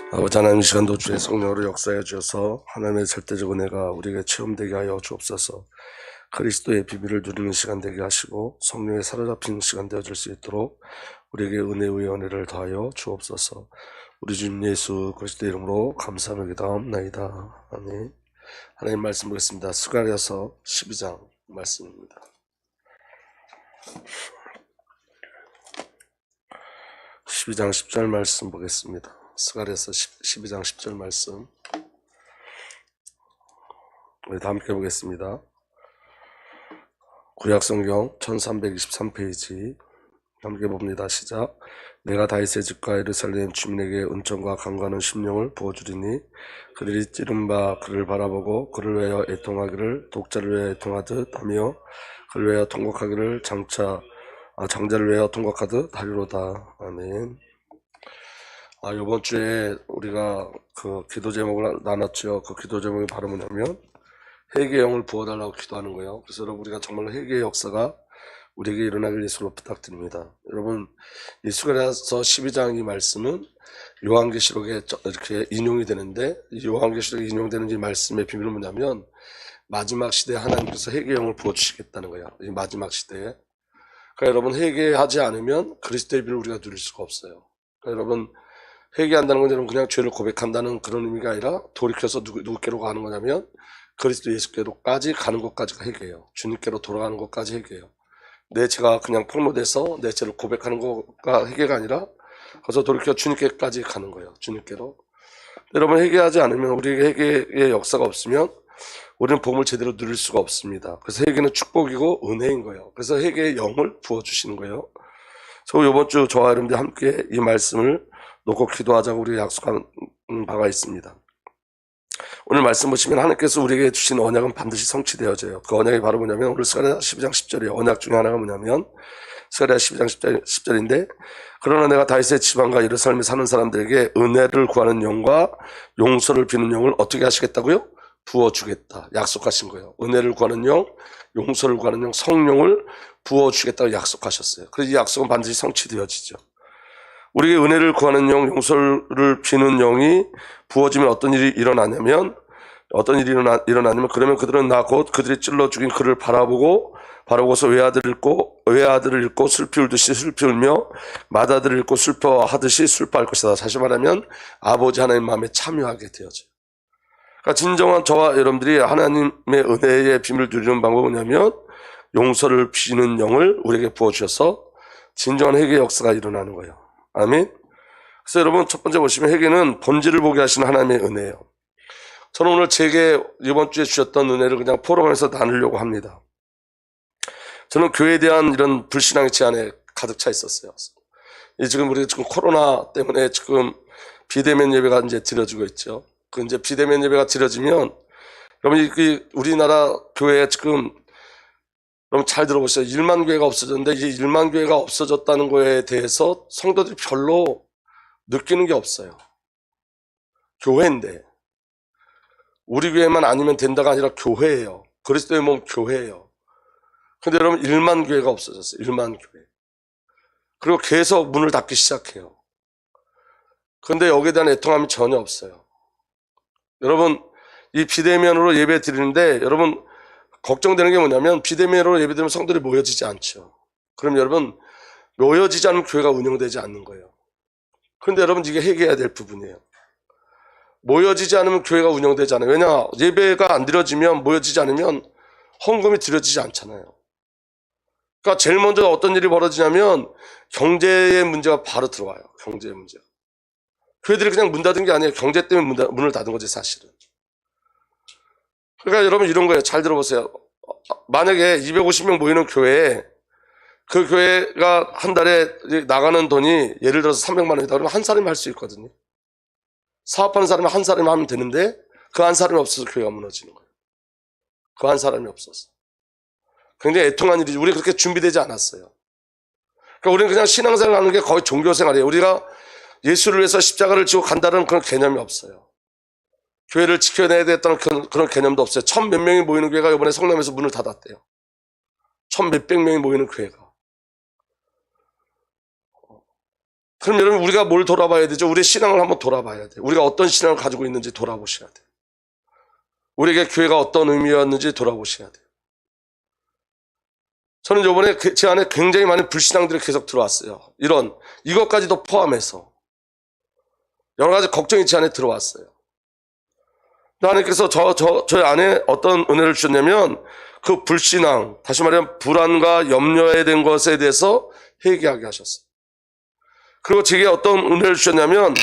아버지 하나님, 이 시간도 주의 성령으로 역사해 주셔서 하나님의 절대적 은혜가 우리에게 체험되게 하여 주옵소서. 그리스도의 비밀을 누리는 시간 되게 하시고 성령에 사로잡히는 시간 되어줄 수 있도록 우리에게 은혜의 은혜를 더하여 주옵소서. 우리 주님 예수 그리스도의 이름으로 감사하며 기도하옵나이다. 아멘. 하나님 말씀 보겠습니다. 스가랴서 12장 말씀입니다. 12장 10절 말씀 보겠습니다. 스가랴서 12장 10절 말씀 우리 다 함께 보겠습니다. 구약성경 1323페이지 함께 봅니다. 시작. 내가 다윗의 집과 예루살렘 주민에게 은총과 강구하는 심령을 부어주리니 그들이 찌른 바 그를 바라보고 그를 위하여 애통하기를 독자를 위하여 애통하듯 하며 그를 위하여 통곡하기를 장자를 위하여 통곡하듯 하리로다. 아멘. 이번 주에 우리가 그 기도 제목을 나눴죠. 그 기도 제목이 바로 뭐냐면 회개의 영을 부어달라고 기도하는 거예요. 그래서 여러분, 우리가 정말로 회개의 역사가 우리에게 일어나길 예수로 부탁드립니다. 여러분, 이 스가랴서 12장 이 말씀은 요한계시록에 이렇게 인용이 되는데, 이 요한계시록에 인용되는 이 말씀의 비밀은 뭐냐면 마지막 시대에 하나님께서 회개의 영을 부어주시겠다는 거예요. 이 마지막 시대에. 그러니까 여러분, 회개하지 않으면 그리스도의 비밀을 우리가 누릴 수가 없어요. 그러니까 여러분, 회개한다는 건 여러분 그냥 죄를 고백한다는 그런 의미가 아니라 돌이켜서 누구께로 가는 거냐면 그리스도 예수께로까지 가는 것까지가 회개예요. 주님께로 돌아가는 것까지 회개예요. 내 죄가 그냥 폭로돼서 내 죄를 고백하는 거가 회개가 아니라 그래서 돌이켜 주님께까지 가는 거예요. 주님께로. 여러분, 회개하지 않으면, 우리에게 회개의 역사가 없으면 우리는 복음을 제대로 누릴 수가 없습니다. 그래서 회개는 축복이고 은혜인 거예요. 그래서 회개의 영을 부어주시는 거예요. 그래서 이번 주 저와 여러분들 함께 이 말씀을 놓고 기도하자고 우리가 약속한 바가 있습니다. 오늘 말씀 보시면 하나님께서 우리에게 주신 언약은 반드시 성취되어져요. 그 언약이 바로 뭐냐면 오늘 스가랴 12장 10절이에요. 언약 중에 하나가 뭐냐면 스가랴 12장 10절인데 그러나 내가 다윗의 지방과 예루살렘에 사는 사람들에게 은혜를 구하는 영과 용서를 비는 영을 어떻게 하시겠다고요? 부어주겠다. 약속하신 거예요. 은혜를 구하는 영, 용서를 구하는 영, 성령을 부어주겠다고 약속하셨어요. 그래서 이 약속은 반드시 성취되어지죠. 우리에게 은혜를 구하는 영, 용서를 비는 영이 부어지면 어떤 일이 일어나냐면 그러면 그들은 나 곧 그들이 찔러 죽인 그를 바라보고서 외아들을 읽고 슬피 울듯이 슬피 울며 맏아들을 읽고 슬퍼하듯이 슬퍼할 것이다. 다시 말하면 아버지 하나님 마음에 참여하게 되어져요. 그러니까 진정한 저와 여러분들이 하나님의 은혜의 비밀을 누리는 방법은 뭐냐면 용서를 비는 영을 우리에게 부어주셔서 진정한 회개의 역사가 일어나는 거예요. 아멘. 그래서 여러분, 첫 번째 보시면 회개는 본질을 보게 하시는 하나님의 은혜예요. 저는 오늘 제게 이번 주에 주셨던 은혜를 그냥 포럼에서 나누려고 합니다. 저는 교회에 대한 이런 불신앙의 제안에 가득 차 있었어요. 지금 우리가 코로나 때문에 지금 비대면 예배가 이제 드려지고 있죠. 그 이제 비대면 예배가 드려지면 여러분, 우리나라 교회에 지금 여러분 잘 들어보세요. 1만 교회가 없어졌는데 이 1만 교회가 없어졌다는 거에 대해서 성도들이 별로 느끼는 게 없어요. 교회인데 우리 교회만 아니면 된다가 아니라 교회예요. 그리스도의 몸 교회예요. 근데 여러분 1만 교회가 없어졌어요. 1만 교회. 그리고 계속 문을 닫기 시작해요. 근데 여기에 대한 애통함이 전혀 없어요. 여러분, 이 비대면으로 예배 드리는데 여러분 걱정되는 게 뭐냐면 비대면으로 예배드리면 성도들이 모여지지 않죠. 그럼 여러분, 모여지지 않으면 교회가 운영되지 않는 거예요. 그런데 여러분, 이게 회개해야 될 부분이에요. 모여지지 않으면 교회가 운영되지 않아요. 왜냐? 예배가 안 드려지면, 모여지지 않으면 헌금이 드려지지 않잖아요. 그러니까 제일 먼저 어떤 일이 벌어지냐면 경제의 문제가 바로 들어와요. 경제의 문제가. 교회들이 그냥 문 닫은 게 아니에요. 경제 때문에 문을 닫은 거지, 사실은. 그러니까 여러분, 이런 거예요. 잘 들어보세요. 만약에 250명 모이는 교회에 그 교회가 한 달에 나가는 돈이 예를 들어서 300만 원이다 그러면 한 사람이 할 수 있거든요. 사업하는 사람이 한 사람이 하면 되는데 그 한 사람이 없어서 교회가 무너지는 거예요. 그 한 사람이 없어서. 굉장히 애통한 일이지. 우리 그렇게 준비되지 않았어요. 그러니까 우리는 그냥 신앙생활 하는 게 거의 종교생활이에요. 우리가 예수를 위해서 십자가를 지고 간다는 그런 개념이 없어요. 교회를 지켜내야 되겠다는 그런 개념도 없어요. 1,000몇 명이 모이는 교회가 이번에 성남에서 문을 닫았대요. 1,000몇백 명이 모이는 교회가. 그럼 여러분 우리가 뭘 돌아봐야 되죠? 우리의 신앙을 한번 돌아봐야 돼요. 우리가 어떤 신앙을 가지고 있는지 돌아보셔야 돼요. 우리에게 교회가 어떤 의미였는지 돌아보셔야 돼요. 저는 이번에 제 안에 굉장히 많은 불신앙들이 계속 들어왔어요. 이것까지도 포함해서 여러 가지 걱정이 제 안에 들어왔어요. 하나님께서 저 안에 어떤 은혜를 주셨냐면 그 불신앙, 다시 말하면 불안과 염려에 된 것에 대해서 회개하게 하셨어요. 그리고 제게 어떤 은혜를 주셨냐면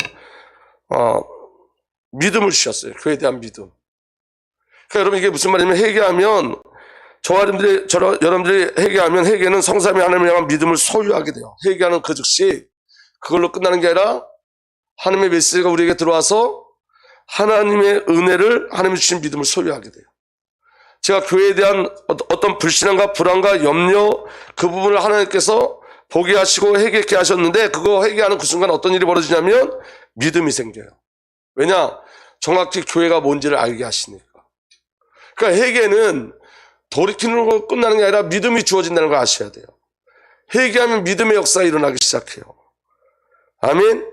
믿음을 주셨어요. 교회에 대한 믿음. 그러니까 여러분 이게 무슨 말이냐면 회개하면 여러분들이 회개하면 회개는 성삼위 하나님을 향한 믿음을 소유하게 돼요. 회개하는 그 즉시 그걸로 끝나는 게 아니라 하나님의 메시지가 우리에게 들어와서 하나님의 은혜를 하나님이 주신 믿음을 소유하게 돼요. 제가 교회에 대한 어떤 불신앙과 불안과 염려 그 부분을 하나님께서 보게 하시고 회개케 하셨는데 그거 회개하는 그 순간 어떤 일이 벌어지냐면 믿음이 생겨요. 왜냐? 정확히 교회가 뭔지를 알게 하시니까. 그러니까 회개는 돌이키는 걸로 끝나는 게 아니라 믿음이 주어진다는 걸 아셔야 돼요. 회개하면 믿음의 역사가 일어나기 시작해요. 아멘.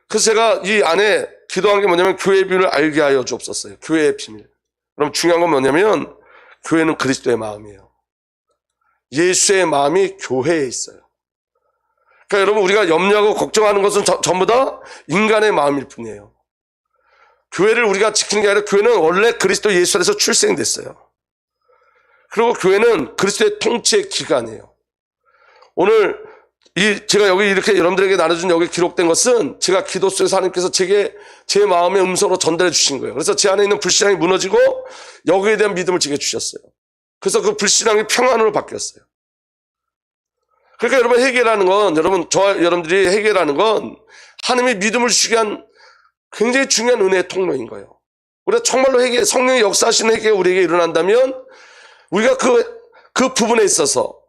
그래서 제가 이 안에 기도한 게 뭐냐면 교회의 비밀을 알게 하여 주옵소서요. 교회의 비밀. 그럼 중요한 건 뭐냐면 교회는 그리스도의 마음이에요. 예수의 마음이 교회에 있어요. 그러니까 여러분 우리가 염려하고 걱정하는 것은 전부 다 인간의 마음일 뿐이에요. 교회를 우리가 지키는 게 아니라 교회는 원래 그리스도 예수 안에서 출생됐어요. 그리고 교회는 그리스도의 통치의 기관이에요. 오늘 제가 여기 이렇게 여러분들에게 나눠준 여기 기록된 것은 제가 기도 속에서 하나님께서 제게 제 마음의 음성으로 전달해 주신 거예요. 그래서 제 안에 있는 불신앙이 무너지고 여기에 대한 믿음을 제게 주셨어요. 그래서 그 불신앙이 평안으로 바뀌었어요. 그러니까 여러분 회개라는 건 여러분들이 회개라는 건 하나님의 믿음을 주시기 위한 굉장히 중요한 은혜의 통로인 거예요. 우리가 정말로 성령의 역사하시는 회개가 우리에게 일어난다면 우리가 그 부분에 있어서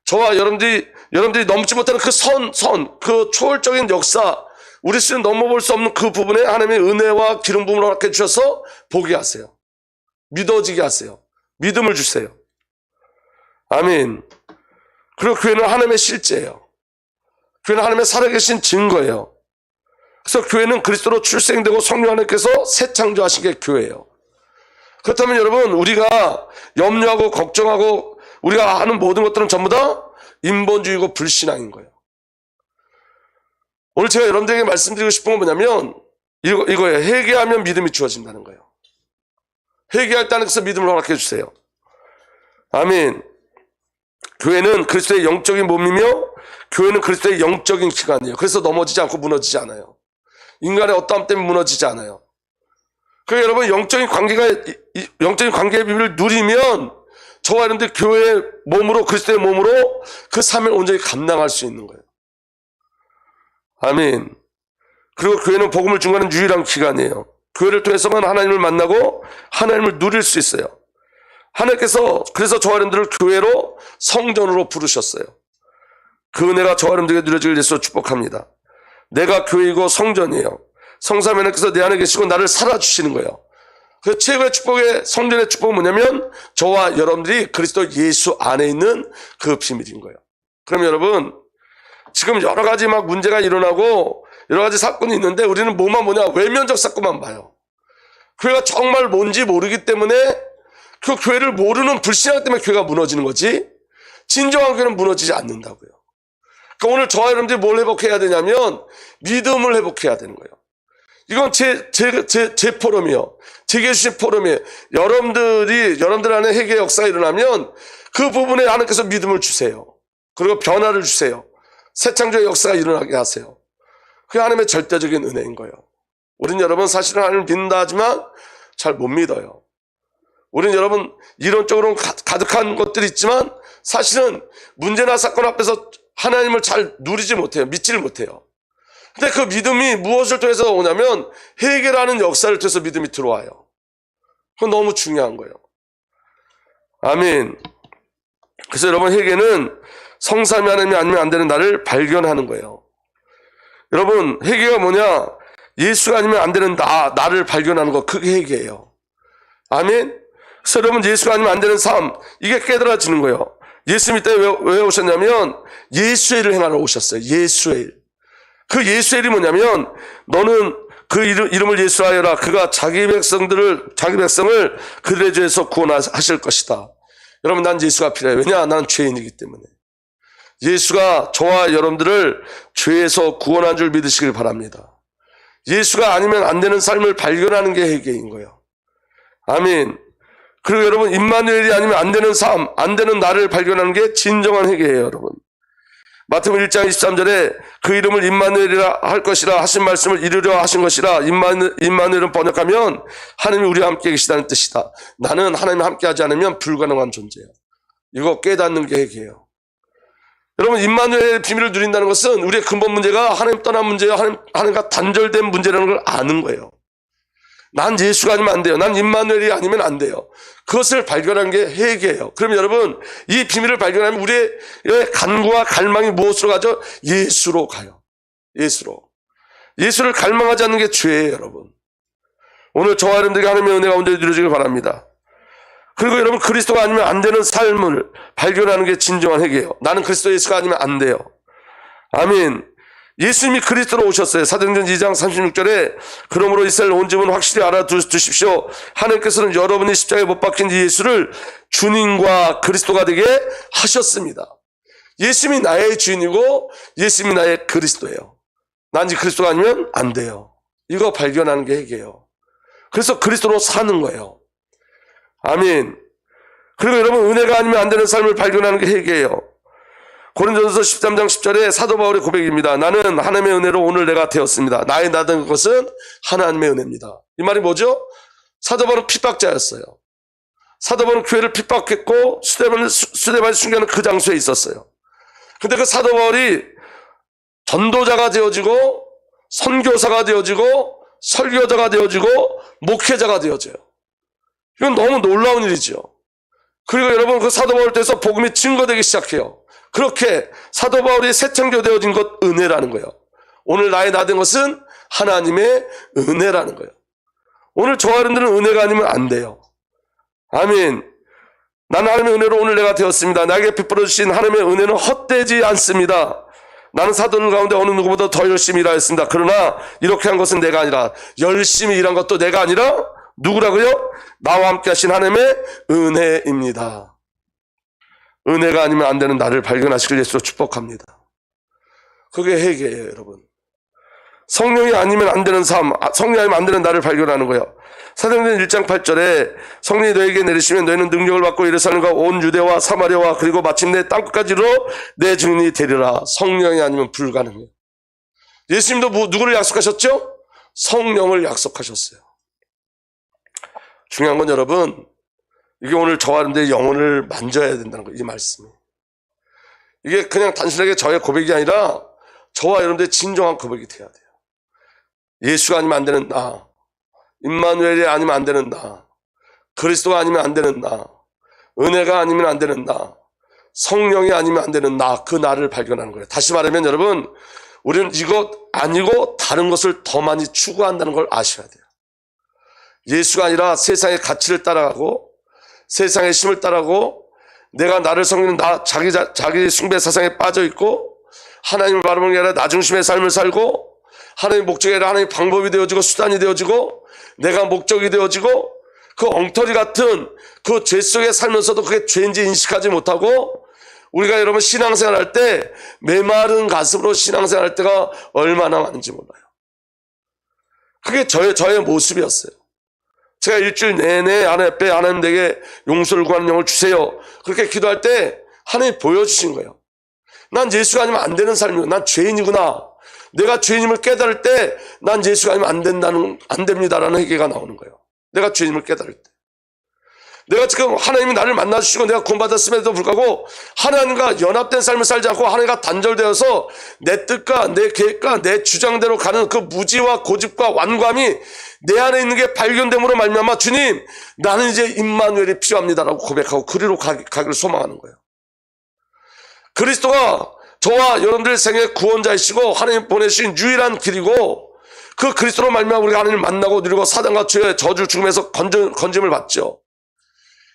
저와 여러분들이 넘지 못하는 그 초월적인 역사, 우리 수는 넘어볼 수 없는 그 부분에 하나님의 은혜와 기름 부음을 허락해 주셔서 보게 하세요. 믿어지게 하세요. 믿음을 주세요. 아멘. 그리고 교회는 하나님의 실제예요. 교회는 하나님의 살아계신 증거예요. 그래서 교회는 그리스도로 출생되고 성령 하나님께서 새 창조하신 게 교회예요. 그렇다면 여러분 우리가 염려하고 걱정하고 우리가 하는 모든 것들은 전부 다 인본주의고 불신앙인 거예요. 오늘 제가 여러분들에게 말씀드리고 싶은 건 뭐냐면 이거예요. 회개하면 믿음이 주어진다는 거예요. 회개할 때 하나님께서 믿음을 허락해 주세요. 아멘. 교회는 그리스도의 영적인 몸이며 교회는 그리스도의 영적인 기관이에요. 그래서 넘어지지 않고 무너지지 않아요. 인간의 어떠함 때문에 무너지지 않아요. 그러니까 여러분 영적인 관계의 비밀을 누리면 저와 여러분들 교회의 몸으로 그리스도의 몸으로 그 삶을 온전히 감당할 수 있는 거예요. 아멘. 그리고 교회는 복음을 증거하는 유일한 기관이에요. 교회를 통해서만 하나님을 만나고 하나님을 누릴 수 있어요. 하나님께서 그래서 저와 여러분들을 교회로 성전으로 부르셨어요. 그 은혜가 저와 여러분들에게 누려지길 예수로 축복합니다. 내가 교회이고 성전이에요. 성삼위 하나님께서 내 안에 계시고 나를 살아주시는 거예요. 그 최고의 축복의 성전의 축복은 뭐냐면 저와 여러분들이 그리스도 예수 안에 있는 그 비밀인 거예요. 그럼 여러분 지금 여러 가지 막 문제가 일어나고 여러 가지 사건이 있는데 우리는 뭐만 보냐? 외면적 사건만 봐요. 교회가 정말 뭔지 모르기 때문에 그 교회를 모르는 불신앙 때문에 교회가 무너지는 거지 진정한 교회는 무너지지 않는다고요. 그러니까 오늘 저와 여러분들이 뭘 회복해야 되냐면 믿음을 회복해야 되는 거예요. 이건 제 포럼이요. 제게 주신 포럼이에요. 여러분들 안에 회개의 역사가 일어나면 그 부분에 하나님께서 믿음을 주세요. 그리고 변화를 주세요. 새 창조의 역사가 일어나게 하세요. 그게 하나님의 절대적인 은혜인 거예요. 우린 여러분 사실은 하나님을 믿는다 하지만 잘 못 믿어요. 우린 여러분 이론적으로는 가득한 것들이 있지만 사실은 문제나 사건 앞에서 하나님을 잘 누리지 못해요. 믿지를 못해요. 근데 그 믿음이 무엇을 통해서 오냐면 회개라는 역사를 통해서 믿음이 들어와요. 그건 너무 중요한 거예요. 아멘. 그래서 여러분 회개는 성삼위 하나님이 아니면 안 되는 나를 발견하는 거예요. 여러분 회개가 뭐냐? 예수가 아니면 안 되는 나를 발견하는 거, 그게 회개예요. 아멘. 그래서 여러분 예수가 아니면 안 되는 삶, 이게 깨달아지는 거예요. 예수님이 때 왜 오셨냐면 예수의 일을 행하러 오셨어요. 예수의 일. 그 예수의 이름이 뭐냐면 너는 그 이름을 예수하여라. 그가 자기 백성을 그들의 죄에서 구원하실 것이다. 여러분, 난 예수가 필요해요. 왜냐? 나는 죄인이기 때문에. 예수가 저와 여러분들을 죄에서 구원한 줄 믿으시길 바랍니다. 예수가 아니면 안 되는 삶을 발견하는 게 회개인 거예요. 아멘. 그리고 여러분, 임마누엘이 아니면 안 되는 삶, 안 되는 나를 발견하는 게 진정한 회개예요, 여러분. 마태복음 1장 23절에 그 이름을 임마누엘이라 할 것이라 하신 말씀을 이루려 하신 것이라. 임마누엘은 번역하면 하나님이 우리와 함께 계시다는 뜻이다. 나는 하나님과 함께 하지 않으면 불가능한 존재야. 이거 깨닫는 게 회개예요. 여러분, 임마누엘의 비밀을 누린다는 것은 우리의 근본 문제가 하나님 떠난 문제야, 하나님과 단절된 문제라는 걸 아는 거예요. 난 예수가 아니면 안 돼요. 난 임마누엘이 아니면 안 돼요. 그것을 발견한 게 회개예요. 그럼 여러분, 이 비밀을 발견하면 우리의 간구와 갈망이 무엇으로 가죠? 예수로 가요. 예수로. 예수를 갈망하지 않는 게 죄예요, 여러분. 오늘 저와 여러분들에게 하나님의 은혜 가운데 누려지길 바랍니다. 그리고 여러분, 그리스도가 아니면 안 되는 삶을 발견하는 게 진정한 회개예요. 나는 그리스도 예수가 아니면 안 돼요. 아멘. 예수님이 그리스도로 오셨어요. 사도행전 2장 36절에 그러므로 이스라엘 온 집은 확실히 알아두십시오. 하나님께서는 여러분이 십자가에 못 박힌 이 예수를 주님과 그리스도가 되게 하셨습니다. 예수님이 나의 주인이고 예수님이 나의 그리스도예요. 난 이 그리스도가 아니면 안 돼요. 이거 발견하는 게 회개예요. 그래서 그리스도로 사는 거예요. 아멘. 그리고 여러분, 은혜가 아니면 안 되는 삶을 발견하는 게 회개예요. 고린도전서 13장 10절에 사도 바울의 고백입니다. 나는 하나님의 은혜로 오늘 내가 되었습니다. 나의 나된 것은 하나님의 은혜입니다. 이 말이 뭐죠? 사도 바울은 핍박자였어요. 사도 바울은 교회를 핍박했고 스데반을 순교하는 그 장소에 있었어요. 근데 그 사도 바울이 전도자가 되어지고 선교사가 되어지고 설교자가 되어지고 목회자가 되어져요. 이건 너무 놀라운 일이죠. 그리고 여러분, 그 사도 바울 때에서 복음이 증거되기 시작해요. 그렇게 사도 바울이 새 창조되어진 것 은혜라는 거예요. 오늘 나의 나된 것은 하나님의 은혜라는 거예요. 오늘 저와 여러분들은 은혜가 아니면 안 돼요. 아멘. 나는 하나님의 은혜로 오늘 내가 되었습니다. 나에게 베풀어 주신 하나님의 은혜는 헛되지 않습니다. 나는 사도들 가운데 어느 누구보다 더 열심히 일하였습니다. 그러나 이렇게 한 것은 내가 아니라, 열심히 일한 것도 내가 아니라 누구라고요? 나와 함께 하신 하나님의 은혜입니다. 은혜가 아니면 안 되는 나를 발견하시길 예수로 축복합니다. 그게 회개예요, 여러분. 성령이 아니면 안 되는 삶, 성령이 아니면 안 되는 나를 발견하는 거예요. 사도행전 1장 8절에 성령이 너에게 내리시면 너희는 능력을 받고 예루살렘과 온 유대와 사마리아와 그리고 마침내 땅끝까지로 내 증인이 되리라. 성령이 아니면 불가능해요. 예수님도 누구를 약속하셨죠? 성령을 약속하셨어요. 중요한 건 여러분, 이게 오늘 저와 여러분들의 영혼을 만져야 된다는 거예요. 이 말씀이. 이게 그냥 단순하게 저의 고백이 아니라 저와 여러분들의 진정한 고백이 돼야 돼요. 예수가 아니면 안 되는 나, 임마누엘이 아니면 안 되는 나, 그리스도가 아니면 안 되는 나, 은혜가 아니면 안 되는 나, 성령이 아니면 안 되는 나, 그 나를 발견하는 거예요. 다시 말하면 여러분, 우리는 이것 아니고 다른 것을 더 많이 추구한다는 걸 아셔야 돼요. 예수가 아니라 세상의 가치를 따라가고 세상의 힘을 따라가고 내가 나를 섬기는 자기 숭배 사상에 빠져있고 하나님을 바라보는 게 아니라 나 중심의 삶을 살고 하나님의 목적이 아니라 하나님의 방법이 되어지고 수단이 되어지고 내가 목적이 되어지고 그 엉터리 같은 그 죄 속에 살면서도 그게 죄인지 인식하지 못하고 우리가 여러분 신앙생활 할 때 메마른 가슴으로 신앙생활 할 때가 얼마나 많은지 몰라요. 그게 저의 모습이었어요. 제가 일주일 내내 하나님 내게 용서를 구하는 영을 주세요. 그렇게 기도할 때 하나님이 보여주신 거예요. 난 예수가 아니면 안 되는 삶이고 난 죄인이구나. 내가 죄인임을 깨달을 때 난 예수가 아니면 안 됩니다라는 회개가 나오는 거예요. 내가 죄인임을 깨달을 때. 내가 지금 하나님이 나를 만나주시고 내가 구원받았음에도 불구하고 하나님과 연합된 삶을 살지 않고 하나님과 단절되어서 내 뜻과 내 계획과 내 주장대로 가는 그 무지와 고집과 완감이 내 안에 있는 게 발견됨으로 말미암아 주님, 나는 이제 임마누엘이 필요합니다라고 고백하고 그리로 가기를 소망하는 거예요. 그리스도가 저와 여러분들 생애 구원자이시고 하나님 보내신 유일한 길이고 그 그리스도로 말미암아 우리가 하나님을 만나고 누리고 사단과 죄의 저주 죽음에서 건짐을 받죠.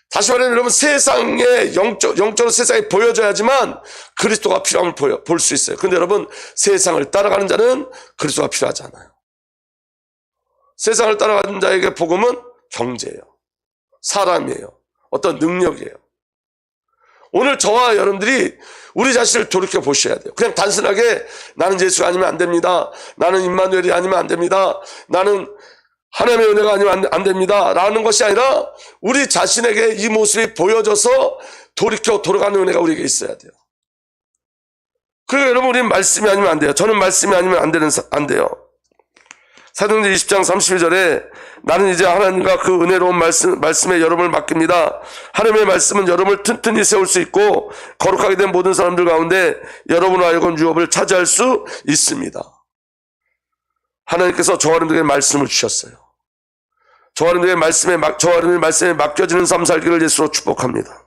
다시 말하면 여러분, 세상에 영적으로 세상에 보여져야지만 그리스도가 필요함을 볼 수 있어요. 근데 여러분, 세상을 따라가는 자는 그리스도가 필요하지 않아요. 세상을 따라가는 자에게 복음은 경제예요. 사람이에요. 어떤 능력이에요. 오늘 저와 여러분들이 우리 자신을 돌이켜 보셔야 돼요. 그냥 단순하게 나는 예수가 아니면 안 됩니다. 나는 임마누엘이 아니면 안 됩니다. 나는 하나님의 은혜가 아니면 안 됩니다. 라는 것이 아니라 우리 자신에게 이 모습이 보여져서 돌이켜 돌아가는 은혜가 우리에게 있어야 돼요. 그리고 여러분, 우리는 말씀이 아니면 안 돼요. 저는 말씀이 아니면 안 돼요. 사도행전 20장 32절에 나는 이제 하나님과 그 은혜로운 말씀에 여러분을 맡깁니다. 하나님의 말씀은 여러분을 튼튼히 세울 수 있고 거룩하게 된 모든 사람들 가운데 여러분을 하여금 유업을 차지할 수 있습니다. 하나님께서 저와 여러분에게 말씀을 주셨어요. 저와 여러분의 말씀에 맡겨지는 삶 살기를 예수로 축복합니다.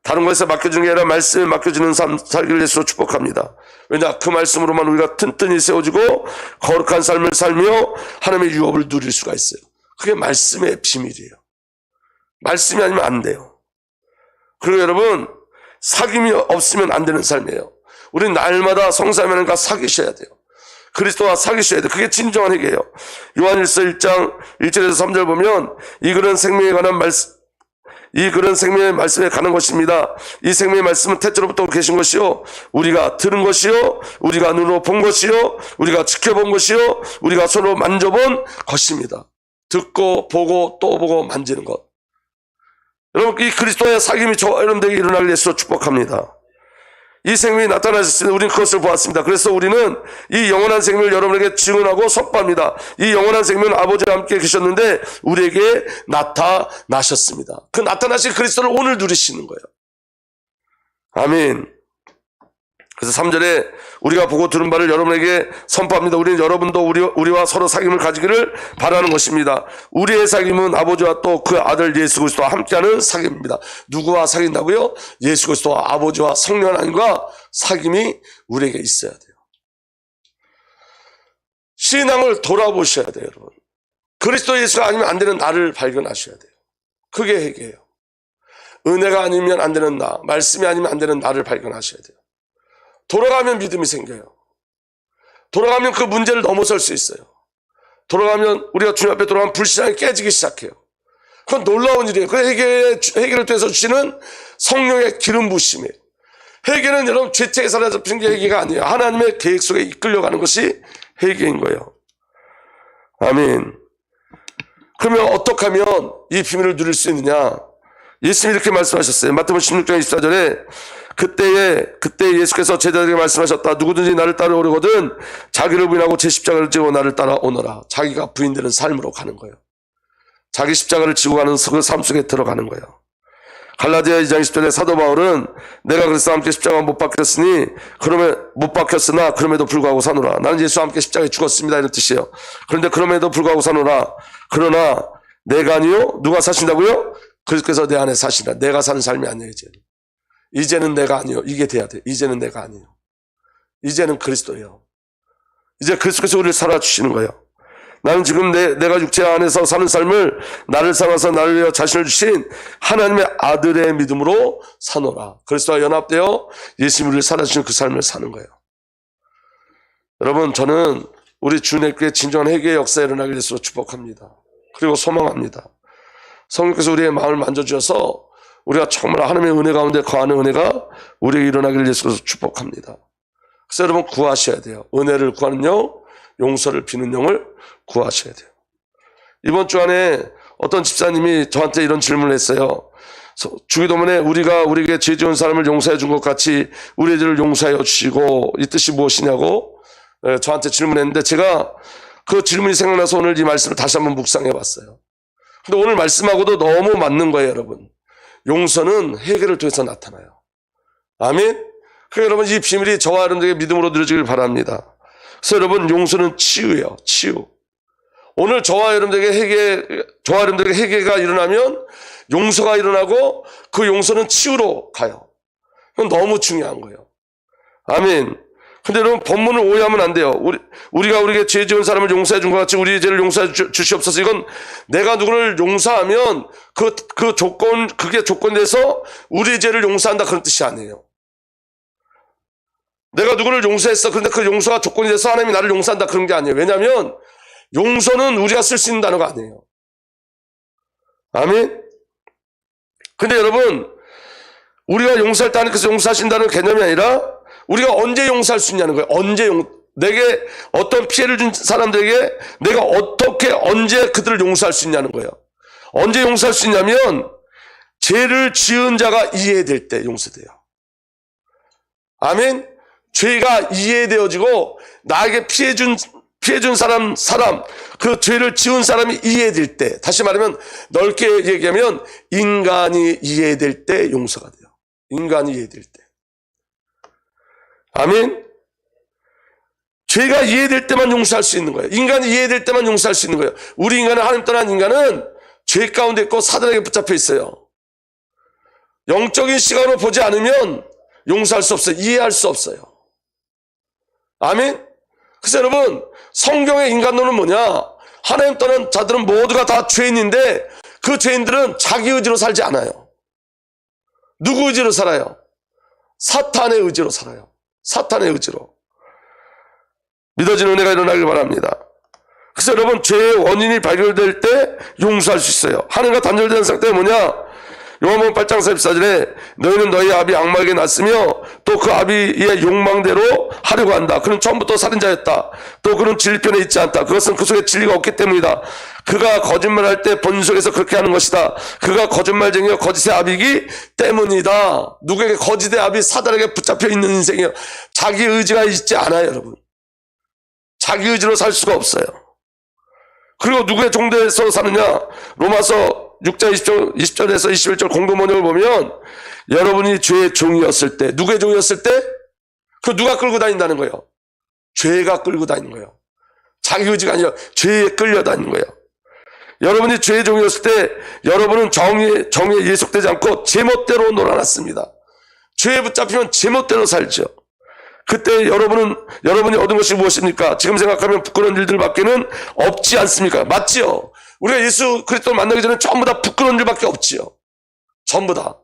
다른 것에 맡겨지는 게 아니라 말씀에 맡겨지는 삶 살기를 예수로 축복합니다. 왜냐? 그 말씀으로만 우리가 튼튼히 세워지고 거룩한 삶을 살며 하나님의 유업을 누릴 수가 있어요. 그게 말씀의 비밀이에요. 말씀이 아니면 안 돼요. 그리고 여러분, 사귐이 없으면 안 되는 삶이에요. 우리는 날마다 성사하면과 사귀셔야 돼요. 그리스도와 사귀셔야 돼요. 그게 진정한 회개예요. 요한일서 1장 1절에서 3절 보면 이 글은 생명에 관한 생명의 말씀에 가는 것입니다. 이 생명의 말씀은 태초로부터 계신 것이요, 우리가 들은 것이요, 우리가 눈으로 본 것이요, 우리가 지켜본 것이요, 우리가 손으로 만져본 것입니다. 듣고 보고 또 보고 만지는 것. 여러분, 이 그리스도의 사귐이 저와 여러분들에게 일어나길 예수로 축복합니다. 이 생명이 나타나셨으니 우리는 그것을 보았습니다. 그래서 우리는 이 영원한 생명을 여러분에게 증언하고 선포합니다. 이 영원한 생명은 아버지와 함께 계셨는데 우리에게 나타나셨습니다. 그 나타나신 그리스도를 오늘 누리시는 거예요. 아멘. 그래서 3절에 우리가 보고 들은 바를 여러분에게 선포합니다. 우리는 여러분도 우리와 서로 사귐을 가지기를 바라는 것입니다. 우리의 사귐은 아버지와 또 그 아들 예수 그리스도와 함께하는 사귐입니다. 누구와 사귄다고요? 예수 그리스도와 아버지와 성령 하나님과 사귐이 우리에게 있어야 돼요. 신앙을 돌아보셔야 돼요, 여러분. 그리스도 예수가 아니면 안 되는 나를 발견하셔야 돼요. 그게 회개예요. 은혜가 아니면 안 되는 나, 말씀이 아니면 안 되는 나를 발견하셔야 돼요. 돌아가면 믿음이 생겨요. 돌아가면 그 문제를 넘어설 수 있어요. 돌아가면 우리가 주님 앞에 돌아가면 불신앙이 깨지기 시작해요. 그건 놀라운 일이에요. 그 회개를 통해서 주시는 성령의 기름 부으심이에요. 회개는 여러분 죄책에 사로잡힌 게 회개가 아니에요. 하나님의 계획 속에 이끌려가는 것이 회개인 거예요. 아멘. 그러면 어떻게 하면 이 비밀을 누릴 수 있느냐? 예수님이 이렇게 말씀하셨어요. 마태복음 16장 24절에 그때 예수께서 제자들에게 말씀하셨다. 누구든지 나를 따라오려거든 자기를 부인하고 제 십자가를 지고 나를 따라오너라. 자기가 부인되는 삶으로 가는 거예요. 자기 십자가를 지고 가는 그 삶 속에 들어가는 거예요. 갈라디아 2장 20절에 사도 바울은 내가 그리스도와 함께 십자가 못 박혔으나 그럼에도 불구하고 사노라. 나는 예수와 함께 십자가에 죽었습니다. 이런 뜻이에요. 그런데 그럼에도 불구하고 사노라. 그러나 내가 아니요? 누가 사신다고요? 그리스도께서 내 안에 사신다. 내가 사는 삶이 아니에요. 이제는 내가 아니요. 이게 돼야 돼. 이제는 내가 아니요. 이제는 그리스도예요. 이제 그리스도께서 우리를 살아주시는 거예요. 나는 지금 내가 육체 안에서 사는 삶을 나를 삼아서 나를 위하여 자신을 주신 하나님의 아들의 믿음으로 사노라. 그리스도와 연합되어 예수님이 우리를 살아주시는 그 삶을 사는 거예요. 여러분, 저는 우리 주님께 진정한 회개의 역사에 일어나길 예수로 축복합니다. 그리고 소망합니다. 성령께서 우리의 마음을 만져주셔서 우리가 정말 하나님의 은혜 가운데 거하는 은혜가 우리에게 일어나기를 예수로 축복합니다. 그래서 여러분 구하셔야 돼요. 은혜를 구하는 영, 용서를 비는 영을 구하셔야 돼요. 이번 주 안에 어떤 집사님이 저한테 이런 질문을 했어요. 주기도문에 우리가 우리에게 죄 지은 사람을 용서해 준 것 같이 우리들을 용서해 주시고 이 뜻이 무엇이냐고 저한테 질문했는데 제가 그 질문이 생각나서 오늘 이 말씀을 다시 한번 묵상해 봤어요. 근데 오늘 말씀하고도 너무 맞는 거예요, 여러분. 용서는 회개를 통해서 나타나요. 아멘? 그러니까 여러분 이 비밀이 저와 여러분들에게 믿음으로 누려지길 바랍니다. 그래서 여러분 용서는 치유예요. 치유. 오늘 저와 여러분들에게 회개가 일어나면 용서가 일어나고 그 용서는 치유로 가요. 그건 너무 중요한 거예요. 아멘. 근데 여러분 본문을 오해하면 안 돼요. 우리가 우리에게 죄 지은 사람을 용서해 준 것 같이 우리의 죄를 용서해 주시옵소서. 이건 내가 누구를 용서하면 그 조건, 그게 조건이 돼서 우리의 죄를 용서한다 그런 뜻이 아니에요. 내가 누구를 용서했어. 그런데 그 용서가 조건이 돼서 하나님이 나를 용서한다 그런 게 아니에요. 왜냐하면 용서는 우리가 쓸 수 있는 단어가 아니에요. 아멘? 근데 여러분, 우리가 용서할 때 하나님께서 용서하신다는 개념이 아니라 우리가 언제 용서할 수 있냐는 거예요. 내게 어떤 피해를 준 사람들에게 내가 어떻게 언제 그들을 용서할 수 있냐는 거예요. 언제 용서할 수 있냐면 죄를 지은 자가 이해될 때 용서돼요. 아멘? 죄가 이해되어지고 나에게 피해 준 사람, 그 죄를 지은 사람이 이해될 때, 다시 말하면 넓게 얘기하면 인간이 이해될 때 용서가 돼요. 인간이 이해될 때. 아멘? 죄가 이해될 때만 용서할 수 있는 거예요. 인간이 이해될 때만 용서할 수 있는 거예요. 우리 인간은, 하나님 떠난 인간은 죄 가운데 있고 사단에게 붙잡혀 있어요. 영적인 시각으로 보지 않으면 용서할 수 없어요. 이해할 수 없어요. 아멘? 그래서 여러분, 성경의 인간론은 뭐냐? 하나님 떠난 자들은 모두가 다 죄인인데 그 죄인들은 자기 의지로 살지 않아요. 누구 의지로 살아요? 사탄의 의지로 살아요. 사탄의 의지로. 믿어지는 은혜가 일어나길 바랍니다. 그래서 여러분, 죄의 원인이 발견될 때 용서할 수 있어요. 하나님과 단절된 상태가 뭐냐? 요한복음 8장 44절에 너희는 너희 아비 악마에게 났으며 또 그 아비의 욕망대로 하려고 한다. 그는 처음부터 살인자였다. 또 그는 진리편에 있지 않다. 그것은 그 속에 진리가 없기 때문이다. 그가 거짓말할 때 본속에서 그렇게 하는 것이다. 그가 거짓말쟁이와 거짓의 아비이기 때문이다. 누구에게? 거짓의 아비 사단에게 붙잡혀 있는 인생이에요. 자기 의지가 있지 않아요, 여러분. 자기 의지로 살 수가 없어요. 그리고 누구의 종대에서 사느냐? 로마서 6장 20절에서 21절 공동번역을 보면 여러분이 죄의 종이었을 때, 누구의 종이었을 때? 그 누가 끌고 다닌다는 거예요? 죄가 끌고 다니는 거예요. 자기 의지가 아니라 죄에 끌려 다니는 거예요. 여러분이 죄의 종이었을 때 여러분은 정의에 예속되지 않고 제멋대로 놀아났습니다. 죄에 붙잡히면 제멋대로 살죠. 그때 여러분이 얻은 것이 무엇입니까? 지금 생각하면 부끄러운 일들밖에는 없지 않습니까? 맞지요? 우리가 예수 그리스도를 만나기 전에 전부 다 부끄러운 일밖에 없지요. 전부 다.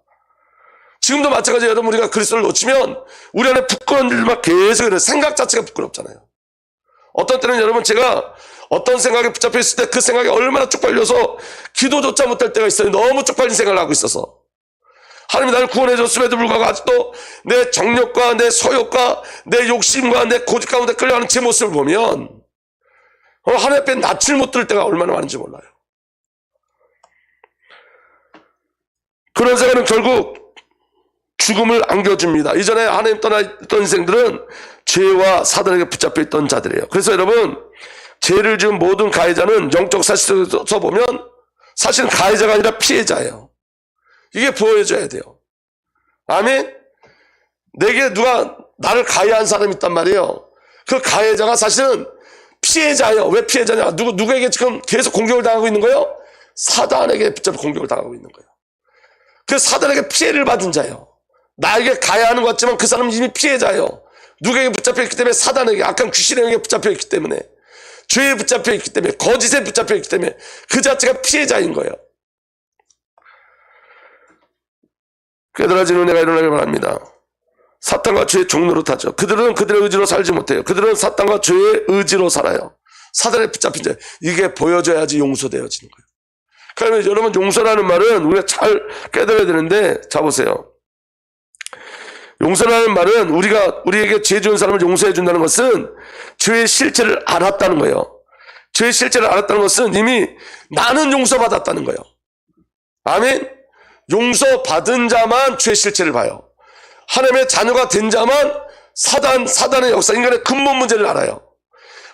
지금도 마찬가지예요. 여러분, 우리가 그리스도를 놓치면 우리 안에 부끄러운 일만 계속 이래요. 생각 자체가 부끄럽잖아요. 어떤 때는 여러분, 제가 어떤 생각에 붙잡혀 있을 때 그 생각이 얼마나 쪽팔려서 기도조차 못할 때가 있어요. 너무 쪽팔린 생각을 하고 있어서. 하나님이 나를 구원해 줬음에도 불구하고 아직도 내 정욕과 내 소욕과 내 욕심과 내 고집 가운데 끌려가는 제 모습을 보면 하나님 앞에 낯을 못 들 때가 얼마나 많은지 몰라요. 그런 생각은 결국 죽음을 안겨줍니다. 이전에 하나님 떠나있던 인생들은 죄와 사단에게 붙잡혀 있던 자들이에요. 그래서 여러분, 죄를 지은 모든 가해자는 영적 사실에서 보면 사실은 가해자가 아니라 피해자예요. 이게 보여줘야 돼요. 아멘? 내게 누가 나를 가해한 사람이 있단 말이에요. 그 가해자가 사실은 피해자예요. 왜 피해자냐? 누구에게 지금 계속 공격을 당하고 있는 거예요? 사단에게 붙잡혀 공격을 당하고 있는 거예요. 그 사단에게 피해를 받은 자예요. 나에게 가해하는 것 같지만 그 사람은 이미 피해자예요. 누구에게 붙잡혀 있기 때문에? 사단에게, 악한 귀신에게 붙잡혀 있기 때문에, 죄에 붙잡혀 있기 때문에, 거짓에 붙잡혀 있기 때문에 그 자체가 피해자인 거예요. 깨달아진 은혜가 일어나길 바랍니다. 사탄과 죄의 종노릇하죠. 그들은 그들의 의지로 살지 못해요. 그들은 사탄과 죄의 의지로 살아요. 사단에 붙잡힌 자. 이게 보여져야지 용서되어지는 거예요. 그러면 여러분, 용서라는 말은 우리가 잘 깨달아야 되는데, 자 보세요. 용서라는 말은 우리에게 죄 지은 사람을 용서해 준다는 것은 죄의 실체를 알았다는 거예요. 죄의 실체를 알았다는 것은 이미 나는 용서받았다는 거예요. 아멘? 용서받은 자만 죄의 실체를 봐요. 하나님의 자녀가 된 자만 사단의 역사, 인간의 근본 문제를 알아요.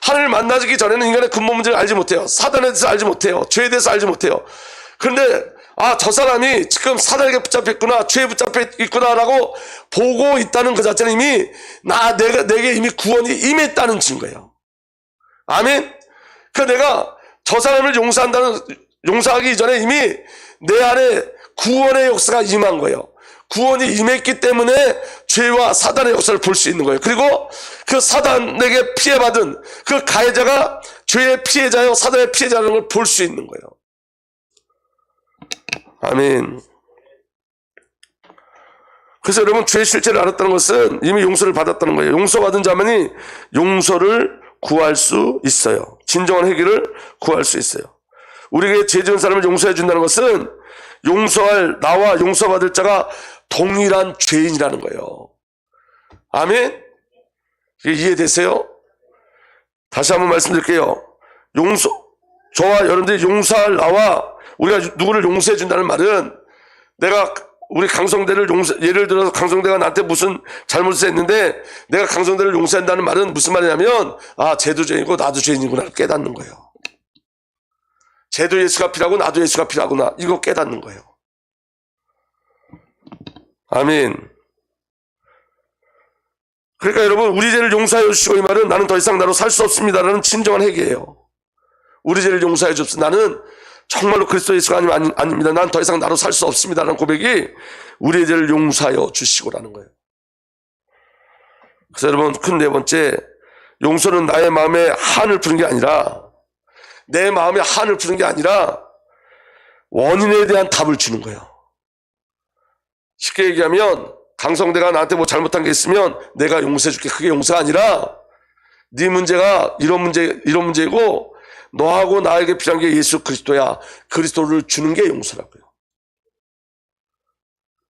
하나님을 만나기 전에는 인간의 근본 문제를 알지 못해요. 사단에 대해서 알지 못해요. 죄에 대해서 알지 못해요. 그런데 저 사람이 지금 사단에게 붙잡혀 있구나, 죄에 붙잡혀 있구나라고 보고 있다는 그 자체는 이미 내게 이미 구원이 임했다는 증거예요. 아멘? 내가 저 사람을 용서하기 이전에 이미 내 안에 구원의 역사가 임한 거예요. 구원이 임했기 때문에 죄와 사단의 역사를 볼 수 있는 거예요. 그리고 그 사단에게 피해받은 그 가해자가 죄의 피해자요 사단의 피해자라는 걸 볼 수 있는 거예요. 아멘. 그래서 여러분, 죄의 실체를 알았다는 것은 이미 용서를 받았다는 거예요. 용서받은 자만이 용서를 구할 수 있어요. 진정한 해결을 구할 수 있어요. 우리에게 죄 지은 사람을 용서해 준다는 것은 용서할 나와 용서받을 자가 동일한 죄인이라는 거예요. 아멘? 이게 이해되세요? 다시 한번 말씀드릴게요. 저와 여러분들이 용서할 나와 우리가 누구를 용서해 준다는 말은, 내가 우리 강성대를 예를 들어서 강성대가 나한테 무슨 잘못을 했는데 내가 강성대를 용서한다는 말은 무슨 말이냐면, 쟤도 죄인이고 나도 죄인이구나 깨닫는 거예요. 쟤도 예수가 필요하고 나도 예수가 필요하구나, 이거 깨닫는 거예요. 아멘. 그러니까 여러분, 우리 죄를 용서해 주시고, 이 말은 나는 더 이상 나로 살 수 없습니다라는 진정한 회개예요. 우리 죄를 용서해 주옵소서. 나는 정말로 그리스도 예수가 아닙니다. 난 더 이상 나로 살 수 없습니다라는 고백이 우리의 죄를 용서하여 주시고라는 거예요. 그래서 여러분, 큰 네 번째, 용서는 나의 마음에 한을 푸는 게 아니라, 내 마음에 한을 푸는 게 아니라 원인에 대한 답을 주는 거예요. 쉽게 얘기하면, 강성대가 나한테 뭐 잘못한 게 있으면 내가 용서해 줄게, 그게 용서가 아니라, 네 문제가 이런 문제고 너하고 나에게 필요한 게 예수 그리스도야, 그리스도를 주는 게 용서라고요.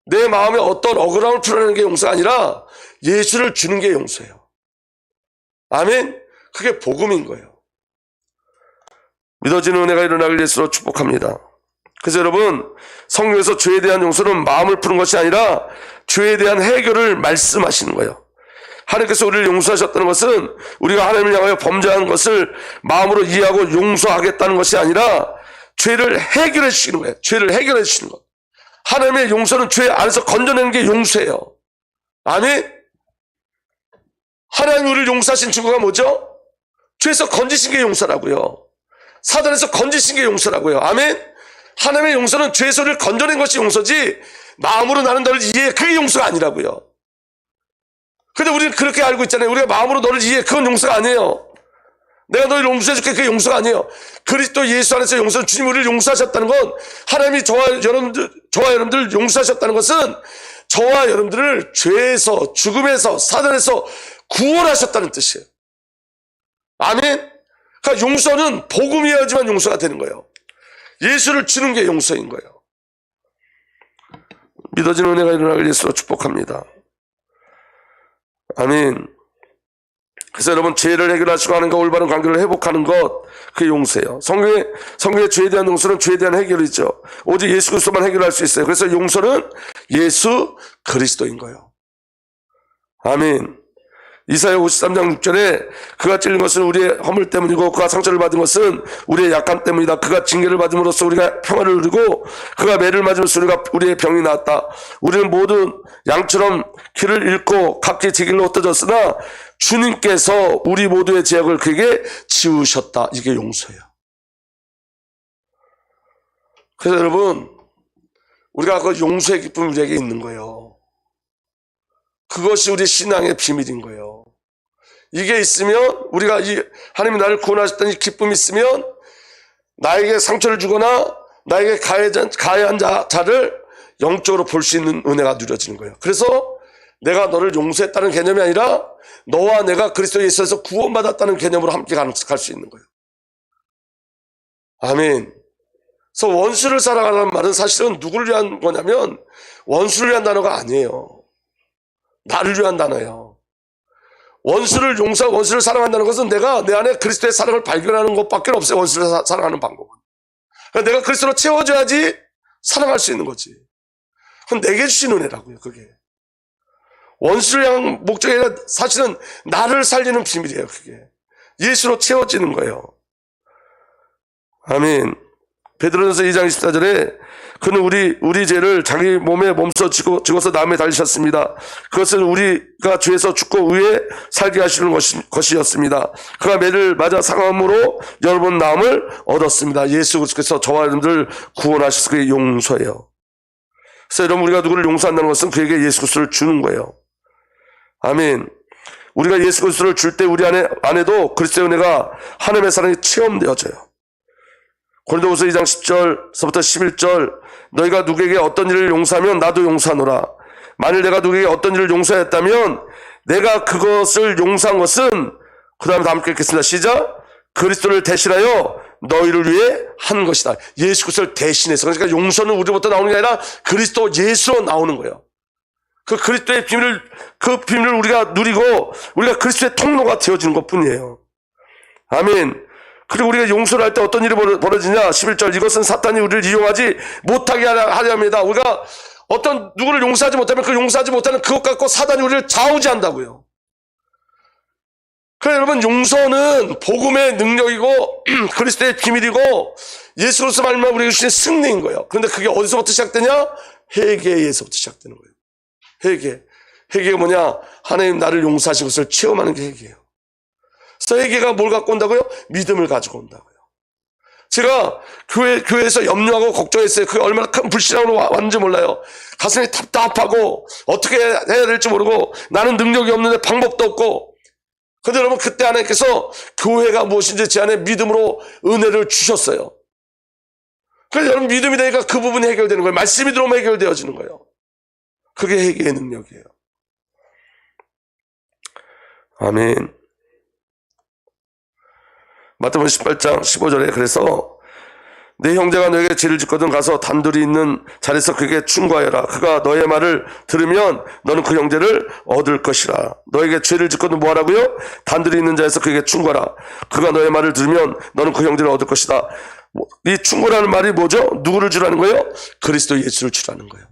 내 마음에 어떤 억울함을 풀어내는 게 용서가 아니라 예수를 주는 게 용서예요. 아멘. 그게 복음인 거예요. 믿어지는 은혜가 일어나길 예수로 축복합니다. 그래서 여러분, 성경에서 죄에 대한 용서는 마음을 푸는 것이 아니라 죄에 대한 해결을 말씀하시는 거예요. 하나님께서 우리를 용서하셨다는 것은 우리가 하나님을 향하여 범죄한 것을 마음으로 이해하고 용서하겠다는 것이 아니라 죄를 해결해 주시는 거예요. 죄를 해결해 주시는 것. 하나님의 용서는 죄 안에서 건져내는 게 용서예요. 아니, 하나님 우리를 용서하신 증거가 뭐죠? 죄에서 건지신 게 용서라고요. 사단에서 건지신 게 용서라고요. 아멘. 하나님의 용서는 죄에서 우리를 건져낸 것이 용서지, 마음으로 나는 너를 이해해, 그게 용서가 아니라고요. 근데 우리는 그렇게 알고 있잖아요. 우리가 마음으로 너를 이해해, 그건 용서가 아니에요. 내가 너를 용서해 줄게, 그게 용서가 아니에요. 그리스도 예수 안에서 용서는, 주님 우리를 용서하셨다는 건, 하나님이 저와 여러분들 용서하셨다는 것은 저와 여러분들을 죄에서, 죽음에서, 사단에서 구원하셨다는 뜻이에요. 아멘. 그러니까 용서는 복음이어야지만 용서가 되는 거예요. 예수를 주는 게 용서인 거예요. 믿어지는 은혜가 일어나길 예수로 축복합니다. 아멘. 그래서 여러분, 죄를 해결하시고 하는 것, 올바른 관계를 회복하는 것, 그게 용서예요. 성경의 죄에 대한 용서는 죄에 대한 해결이죠. 오직 예수 그리스도만 해결할 수 있어요. 그래서 용서는 예수 그리스도인 거예요. 아멘. 이사야 53장 6절에 그가 찔린 것은 우리의 허물 때문이고 그가 상처를 받은 것은 우리의 약함 때문이다. 그가 징계를 받음으로써 우리가 평화를 누리고 그가 매를 맞으면서 우리의 병이 나았다. 우리는 모두 양처럼 길을 잃고 각기 제 길로 흩어졌으나 주님께서 우리 모두의 죄악을 그에게 지우셨다. 이게 용서예요. 그래서 여러분, 우리가 그 용서의 기쁨이 우리에게 있는 거예요. 그것이 우리 신앙의 비밀인 거예요. 이게 있으면, 우리가 하나님이 나를 구원하셨다는 이 기쁨이 있으면 나에게 상처를 주거나 나에게 가해한 자를 영적으로 볼 수 있는 은혜가 누려지는 거예요. 그래서 내가 너를 용서했다는 개념이 아니라 너와 내가 그리스도 예수에서 구원받았다는 개념으로 함께 갈 수 있는 거예요. 아멘. 그래서 원수를 사랑하라는 말은 사실은 누구를 위한 거냐면 원수를 위한 단어가 아니에요. 나를 위한 단어예요. 원수를 용서하고 원수를 사랑한다는 것은 내가 내 안에 그리스도의 사랑을 발견하는 것밖에 없어요. 원수를 사랑하는 방법은. 그러니까 내가 그리스도로 채워줘야지 사랑할 수 있는 거지. 그건 내게 주신 은혜라고요. 그게. 원수를 향한 목적이 아니라 사실은 나를 살리는 비밀이에요. 그게. 예수로 채워지는 거예요. 아멘. 베드로전서 2장 24절에 그는 우리 죄를 자기 몸에 몸소 지고서 남에 달리셨습니다. 그것은 우리가 죄에서 죽고 의에 살게 하시는 것이었습니다. 그가 매를 맞아 상함으로 여러분 나음을 얻었습니다. 예수 그리스도께서 저와 여러분들 구원하셔서 그게 용서예요. 그래서 여러분, 우리가 누구를 용서한다는 것은 그에게 예수 그리스도를 주는 거예요. 아멘. 우리가 예수 그리스도를 줄 때 우리 안에도 그리스도의 은혜가 하나님의 사랑이 체험되어져요. 고린도후서 2장 10절서부터 11절, 너희가 누구에게 어떤 일을 용서하면 나도 용서하노라. 만일 내가 누구에게 어떤 일을 용서했다면 내가 그것을 용서한 것은, 그 다음에 다 함께 읽겠습니다. 시작. 그리스도를 대신하여 너희를 위해 한 것이다. 예수 그리스도를 대신해서. 그러니까 용서는 우리부터 나오는 게 아니라 그리스도 예수로 나오는 거예요. 그 그리스도의 그 비밀을 우리가 누리고 우리가 그리스도의 통로가 되어지는 것 뿐이에요. 아멘. 그리고 우리가 용서를 할 때 어떤 일이 벌어지냐? 11절, 이것은 사탄이 우리를 이용하지 못하게 하려 합니다. 우리가 어떤 누구를 용서하지 못하면 그 용서하지 못하는 그것 갖고 사단이 우리를 좌우지한다고요. 그래서 여러분, 용서는 복음의 능력이고 그리스도의 비밀이고 예수 그리스도 말미암아 우리에게 주신 승리인 거예요. 그런데 그게 어디서부터 시작되냐? 회개에서부터 시작되는 거예요. 회개가 뭐냐? 하나님 나를 용서하신 것을 체험하는 게 회개예요. 그래서 회개가 뭘 갖고 온다고요? 믿음을 가지고 온다고요. 제가 교회에서 염려하고 걱정했어요. 그게 얼마나 큰 불신앙으로 왔는지 몰라요. 가슴이 답답하고 어떻게 해야 될지 모르고 나는 능력이 없는데 방법도 없고. 그런데 여러분, 그때 하나님께서 교회가 무엇인지 제 안에 믿음으로 은혜를 주셨어요. 그래서 여러분, 믿음이 되니까 그 부분이 해결되는 거예요. 말씀이 들어오면 해결되어지는 거예요. 그게 회개의 능력이에요. 아멘. 마태복음 18장 15절에 그래서 내 형제가 너에게 죄를 짓거든 가서 단둘이 있는 자리에서 그에게 충고하여라. 그가 너의 말을 들으면 너는 그 형제를 얻을 것이라. 너에게 죄를 짓거든 뭐하라고요? 단둘이 있는 자리에서 그에게 충고하라. 그가 너의 말을 들으면 너는 그 형제를 얻을 것이다. 이 충고라는 말이 뭐죠? 누구를 주라는 거예요? 그리스도 예수를 주라는 거예요.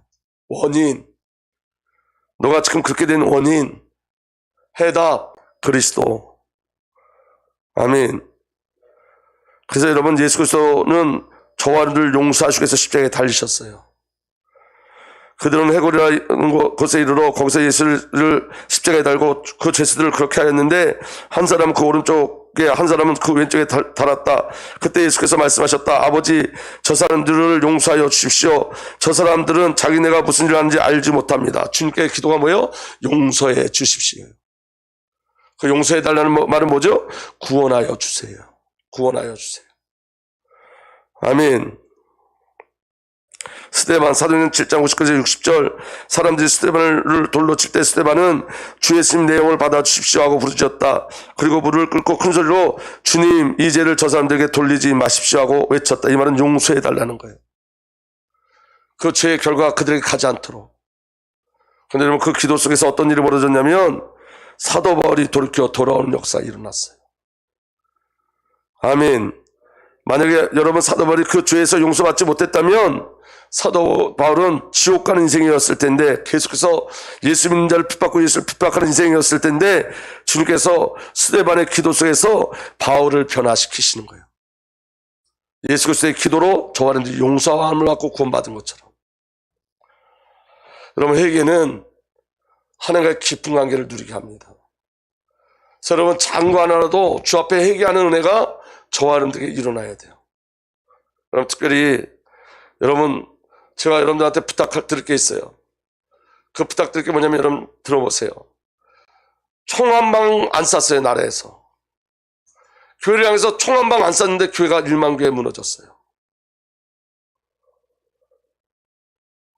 원인. 너가 지금 그렇게 된 원인. 해답. 그리스도. 아멘. 그래서 여러분, 예수 그리스도는 저와 너를 용서하시기 위해서 십자가에 달리셨어요. 그들은 해골이라는 곳에 이르러 거기서 예수를 십자가에 달고 그 죄수들을 그렇게 하였는데 한 사람은 그 오른쪽에 한 사람은 그 왼쪽에 달았다. 그때 예수께서 말씀하셨다. 아버지, 저 사람들을 용서하여 주십시오. 저 사람들은 자기네가 무슨 일을 하는지 알지 못합니다. 주님께 기도가 뭐예요? 용서해 주십시오. 그 용서해 달라는 말은 뭐죠? 구원하여 주세요. 구원하여 주세요. 아멘. 스데반, 사도행전 7장 59절 60절, 사람들이 스데반을 돌로 칠 때 스데반은 주 예수님 내용을 받아주십시오 하고 부르짖었다. 그리고 무릎을 꿇고 큰 소리로 주님, 이 죄를 저 사람들에게 돌리지 마십시오 하고 외쳤다. 이 말은 용서해달라는 거예요. 그 죄의 결과가 그들에게 가지 않도록. 그런데 여러분, 그 기도 속에서 어떤 일이 벌어졌냐면 사도 바울이 돌이켜 돌아오는 역사가 일어났어요. 아멘. 만약에 여러분 사도 바울이 그 죄에서 용서받지 못했다면 사도 바울은 지옥 가는 인생이었을 텐데, 계속해서 예수 믿는 자를 핍박하고 예수를 핍박하는 인생이었을 텐데 주님께서 스데반의 기도 속에서 바울을 변화시키시는 거예요. 예수 그리스도의 기도로 저와 여러분들이 용서함을 받고 구원받은 것처럼. 여러분, 회개는 하나님과의 깊은 관계를 누리게 합니다. 그래서 여러분, 작은 거 하나라도 주 앞에 회개하는 은혜가 저와 여러분들에게 일어나야 돼요. 여러분, 특별히 여러분, 제가 여러분들한테 부탁드릴 게 있어요. 그 부탁드릴 게 뭐냐면, 여러분 들어보세요. 총 한 방 안 쐈어요, 나라에서. 교회를 향해서 총 한 방 안 쐈는데 교회가 1만 교회 무너졌어요.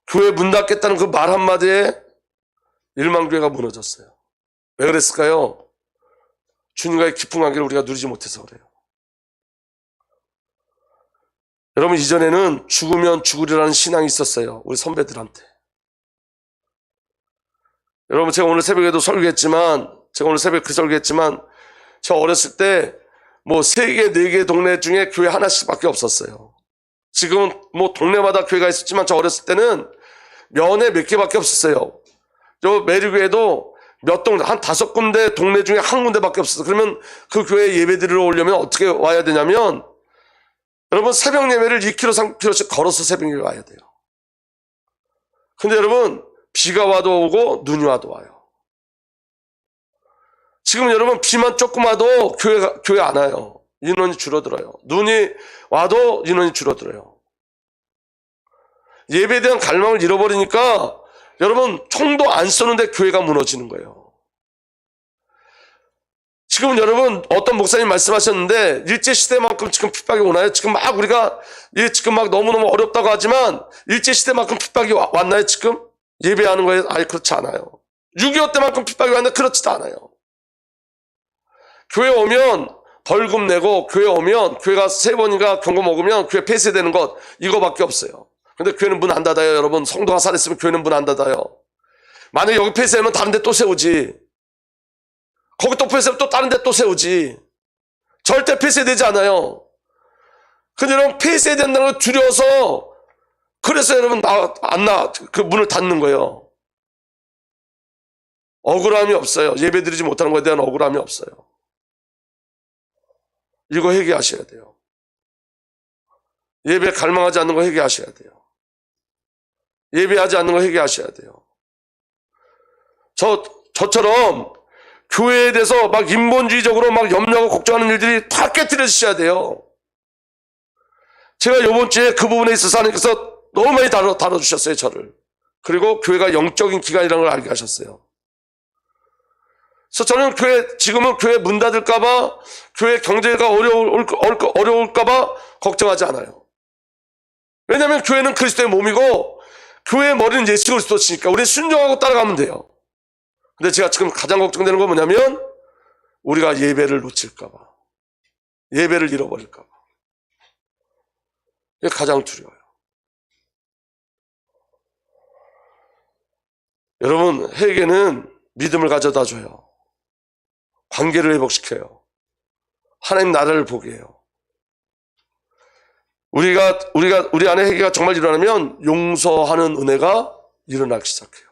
교회 문 닫겠다는 그 말 한마디에 1만 교회가 무너졌어요. 왜 그랬을까요? 주님과의 깊은 관계를 우리가 누리지 못해서 그래요. 여러분, 이전에는 죽으면 죽으리라는 신앙이 있었어요. 우리 선배들한테. 여러분, 제가 오늘 새벽에도 설교했지만, 저 어렸을 때 뭐 3개, 4개 동네 중에 교회 하나씩밖에 없었어요. 지금은 뭐 동네마다 교회가 있었지만 저 어렸을 때는 면에 몇 개밖에 없었어요. 저 매리교회도 몇 동네, 한 5군데 동네 중에 한 군데밖에 없었어요. 그러면 그 교회에 예배드리러 오려면 어떻게 와야 되냐면, 여러분, 새벽 예배를 2km, 3km씩 걸어서 새벽 예배 와야 돼요. 근데 여러분, 비가 와도 오고 눈이 와도 와요. 지금 여러분, 비만 조금 와도 교회 안 와요. 인원이 줄어들어요. 눈이 와도 인원이 줄어들어요. 예배에 대한 갈망을 잃어버리니까 여러분 총도 안 쏘는데 교회가 무너지는 거예요. 지금 여러분 어떤 목사님 말씀하셨는데 일제시대만큼 지금 핍박이 오나요? 지금 막 우리가 지금 막 너무너무 어렵다고 하지만 일제시대만큼 핍박이 왔나요 지금? 예배하는 거에 아예 그렇지 않아요. 6.25 때만큼 핍박이 왔나요? 그렇지도 않아요. 교회 오면 벌금 내고 교회 오면 교회가 3번인가 경고 먹으면 교회 폐쇄되는 것 이거밖에 없어요. 근데 교회는 문 안 닫아요. 여러분 성도가 살았으면 교회는 문 안 닫아요. 만약에 여기 폐쇄하면 다른 데 또 세우지. 거기 또 폐쇄하면 또 다른 데 또 세우지. 절대 폐쇄되지 않아요. 근데 여러분 폐쇄된다는 걸 두려워서 그래서 여러분 그 문을 닫는 거예요. 억울함이 없어요. 예배드리지 못하는 것에 대한 억울함이 없어요. 이거 회개하셔야 돼요. 예배 갈망하지 않는 거 회개하셔야 돼요. 예배하지 않는 거 회개하셔야 돼요. 저처럼 교회에 대해서 막 인본주의적으로 막 염려하고 걱정하는 일들이 다 깨트려주셔야 돼요. 제가 이번 주에 그 부분에 있어서 하나님께서 너무 많이 다뤄주셨어요, 저를. 그리고 교회가 영적인 기관이라는 걸 알게 하셨어요. 그래서 저는 지금은 교회 문 닫을까봐, 교회 경제가 어려울까봐 걱정하지 않아요. 왜냐하면 교회는 그리스도의 몸이고, 교회의 머리는 예수 그리스도시니까 우리 순종하고 따라가면 돼요. 근데 제가 지금 가장 걱정되는 건 뭐냐면, 우리가 예배를 놓칠까봐. 예배를 잃어버릴까봐. 이게 가장 두려워요. 여러분, 회개는 믿음을 가져다 줘요. 관계를 회복시켜요. 하나님 나라를 보게 해요. 우리 안에 회개가 정말 일어나면 용서하는 은혜가 일어나기 시작해요.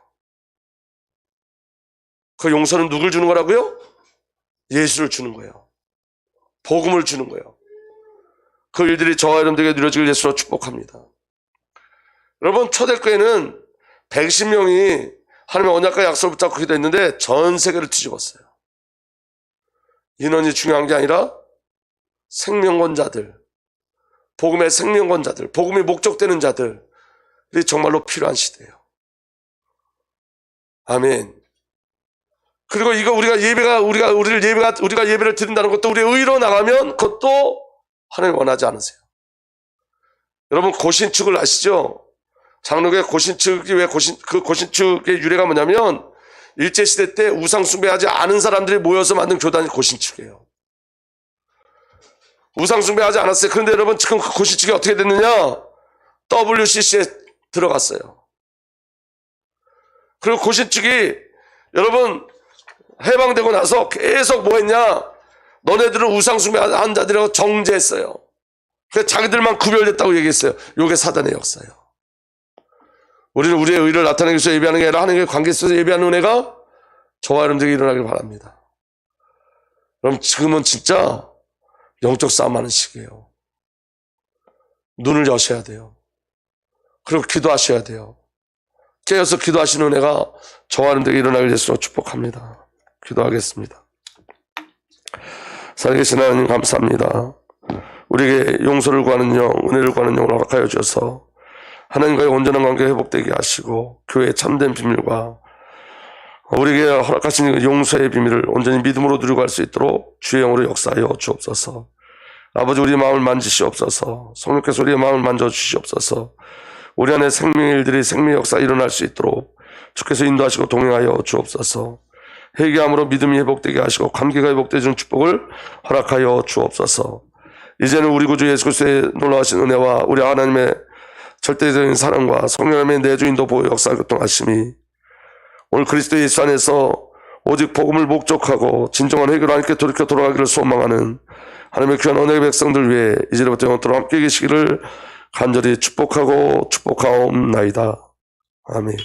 그 용서는 누굴 주는 거라고요? 예수를 주는 거예요. 복음을 주는 거예요. 그 일들이 저와 여러분들에게 누려지길 예수로 축복합니다. 여러분, 초대교회는 110명이 하나님의 언약과 약속을 붙잡고 기도했는데 전 세계를 뒤집었어요. 인원이 중요한 게 아니라 생명권자들, 복음의 생명권자들, 복음이 목적되는 자들이 정말로 필요한 시대예요. 아멘. 그리고 이거 우리가 예배를 드린다는 것도 우리 의로 나가면 그것도 하나님 원하지 않으세요. 여러분 고신축을 아시죠? 장로교회 고신축이 왜 그 고신축의 유래가 뭐냐면 일제시대 때 우상숭배하지 않은 사람들이 모여서 만든 교단이 고신축이에요. 우상숭배하지 않았어요. 그런데 여러분 지금 그 고신축이 어떻게 됐느냐? WCC에 들어갔어요. 그리고 고신축이 여러분 해방되고 나서 계속 뭐 했냐? 너네들은 우상숭배한 자들이라고 정죄했어요. 그래서 자기들만 구별됐다고 얘기했어요. 이게 사단의 역사예요. 우리는 우리의 의를 나타내기 위해서 예배하는 게 아니라 하나님과의 관계 속에서 예배하는 은혜가 저와 여러분들에게 일어나길 바랍니다. 그럼 지금은 진짜 영적 싸움하는 시기예요. 눈을 여셔야 돼요. 그리고 기도하셔야 돼요. 깨어서 기도하시는 은혜가 저와 여러분들에게 일어나길 예수로 축복합니다. 기도하겠습니다. 살아계신 하나님 감사합니다. 우리에게 용서를 구하는 영, 은혜를 구하는 영을 허락하여 주셔서 하나님과의 온전한 관계 회복되게 하시고 교회의 참된 비밀과 우리에게 허락하신 용서의 비밀을 온전히 믿음으로 누리고 갈 수 있도록 주의 영으로 역사하여 주옵소서. 아버지 우리의 마음을 만지시옵소서. 성령께서 우리의 마음을 만져주시옵소서. 우리 안에 생명의 일들이 생명의 역사가 일어날 수 있도록 주께서 인도하시고 동행하여 주옵소서. 회개함으로 믿음이 회복되게 하시고 관계가 회복되는 축복을 허락하여 주옵소서. 이제는 우리 구주 예수 그리스도의 놀라우신 은혜와 우리 하나님의 절대적인 사랑과 성령님의 내주인도 보호 역사 교통하심이 오늘 그리스도 예수 안에서 오직 복음을 목적하고 진정한 회개로 하나님께 돌이켜 돌아가기를 소망하는 하나님의 귀한 언약의 백성들 위해 이제부터 영원토록 함께 계시기를 간절히 축복하고 축복하옵나이다. 아멘.